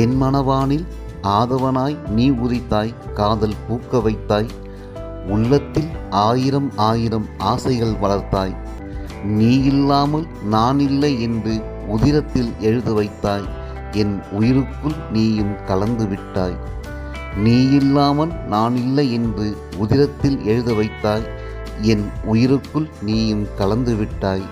என் மனவானில் ஆதவனாய் நீ உதித்தாய், காதல் பூக்க வைத்தாய். உள்ளத்தில் ஆயிரம் ஆயிரம் ஆசைகள் வளர்த்தாய். நீ இல்லாமல் நான் இல்லை என்று உதிரத்தில் எழுத வைத்தாய். என் உயிருக்குள் நீயும் கலந்து விட்டாய். நீ இல்லாமல் நான் இல்லை என்று உதிரத்தில் எழுத வைத்தாய். என் உயிருக்குள் நீயும் கலந்து விட்டாய்.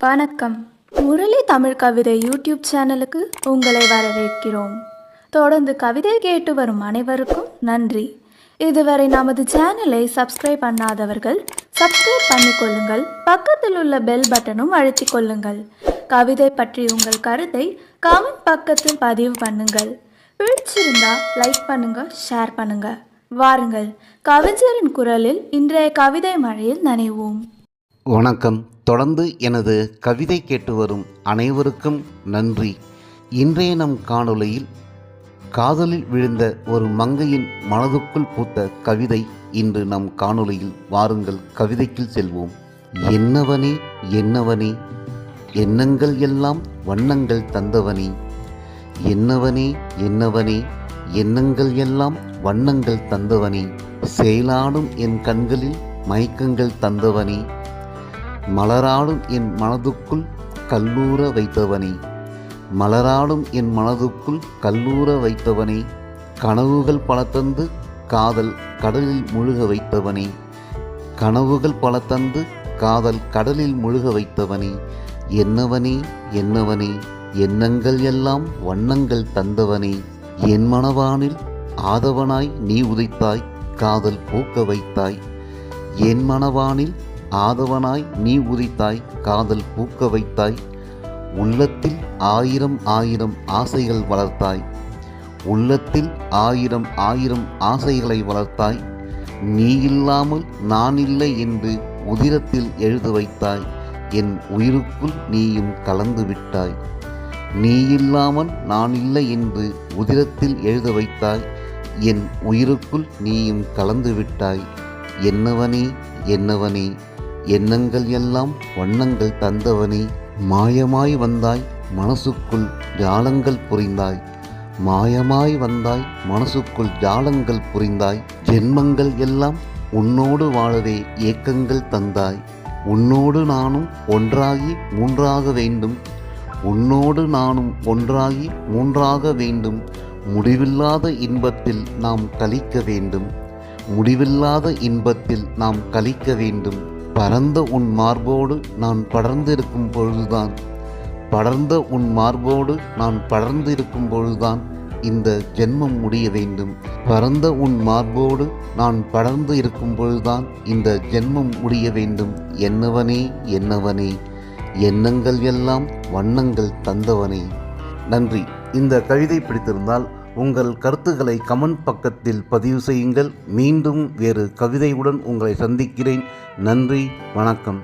வணக்கம். முரளி தமிழ் கவிதை யூடியூப் சேனலுக்கு உங்களை வரவேற்கிறோம். தொடர்ந்து கவிதை கேட்டு வரும் அனைவருக்கும் நன்றி. இதுவரை நமது சேனலை சப்ஸ்கிரைப் பண்ணாதவர்கள் சப்ஸ்கிரைப் பண்ணிக்கொள்ளுங்கள். பக்கத்தில் உள்ள பெல் பட்டனும் அழுத்திக் கொள்ளுங்கள். கவிதை பற்றி உங்கள் கருத்தை கமெண்ட் பக்கத்தில் பதிவு பண்ணுங்கள். பிடிச்சிருந்தா லைக் பண்ணுங்க, ஷேர் பண்ணுங்க. வாருங்கள், கவிஞரின் குரலில் இன்றைய கவிதை மழையில் நனைவோம். வணக்கம். தொடர்ந்து எனது கவிதை கேட்டு வரும் அனைவருக்கும் நன்றி. இன்றைய நம் காணொளியில் காதலில் விழுந்த ஒரு மங்கையின் மனதுக்குள் பூத்த கவிதை இன்று நம் காணொளியில். வாருங்கள், கவிதைக்குள் செல்வோம். என்னவனே என்னவனே, எண்ணங்கள் எல்லாம் வண்ணங்கள் தந்தவனே. என்னவனே என்னவனே, எண்ணங்கள் எல்லாம் வண்ணங்கள் தந்தவனே. செயலாடும் என் கண்களில் மயக்கங்கள் தந்தவனே. மலராடும் என் மனதுக்குள் கல்லூர வைத்தவனே. மலராடும் என் மனதுக்குள் கல்லூர வைத்தவனே. கனவுகள் பல தந்து காதல் கடலில் முழுக வைத்தவனே. கனவுகள் பல தந்து காதல் கடலில் முழுக வைத்தவனே. என்னவனே என்னவனே, எண்ணங்கள் எல்லாம் வண்ணங்கள் தந்தவனே. என் மனவானில் ஆதவனாய் நீ உதித்தாய், காதல் பூக்க வைத்தாய். என் மனவானில் ஆதவனாய் நீ உதித்தாய், காதல் பூக்க வைத்தாய். உள்ளத்தில் ஆயிரம் ஆயிரம் ஆசைகள் வளர்த்தாய். உள்ளத்தில் ஆயிரம் ஆயிரம் ஆசைகளை வளர்த்தாய். நீ இல்லாமல் நான் இல்லை என்று உதிரத்தில் எழுத வைத்தாய். என் உயிருக்குள் நீயும் கலந்து விட்டாய். நீ இல்லாமல் நான் இல்லை என்று உதிரத்தில் எழுத வைத்தாய். என் உயிருக்குள் நீயும் கலந்து விட்டாய். என்னவனே என்னவனே, எண்ணங்கள் எல்லாம் வண்ணங்கள் தந்தவனே. மாயமாய் வந்தாய் மனசுக்குள் ஜாலங்கள் புரிந்தாய். மாயமாய் வந்தாய் மனசுக்குள் ஜாலங்கள் புரிந்தாய். ஜென்மங்கள் எல்லாம் உன்னோடு வாழவே ஏக்கங்கள் தந்தாய். உன்னோடு நானும் ஒன்றாகி மூன்றாக வேண்டும். உன்னோடு நானும் ஒன்றாகி மூன்றாக வேண்டும். முடிவில்லாத இன்பத்தில் நாம் கழிக்க வேண்டும். முடிவில்லாத இன்பத்தில் நாம் கழிக்க வேண்டும். பரந்த உன் மார்போடு நான் படர்ந்திருக்கும் பொழுதுதான், படர்ந்த உன் மார்போடு நான் படர்ந்திருக்கும் பொழுதுதான் இந்த ஜென்மம் முடிய வேண்டும். பரந்த உன் மார்போடு நான் படர்ந்து இருக்கும் பொழுதுதான் இந்த ஜென்மம் முடிய வேண்டும். என்னவனே என்னவனே, எண்ணங்கள் எல்லாம் வண்ணங்கள் தந்தவனே. நன்றி. இந்த கவிதை பிடித்திருந்தால் உங்கள் கருத்துக்களை கமெண்ட் பக்கத்தில் பதிவு செய்யுங்கள். மீண்டும் வேறு கவிதையுடன் உங்களை சந்திக்கிறேன். நன்றி, வணக்கம்.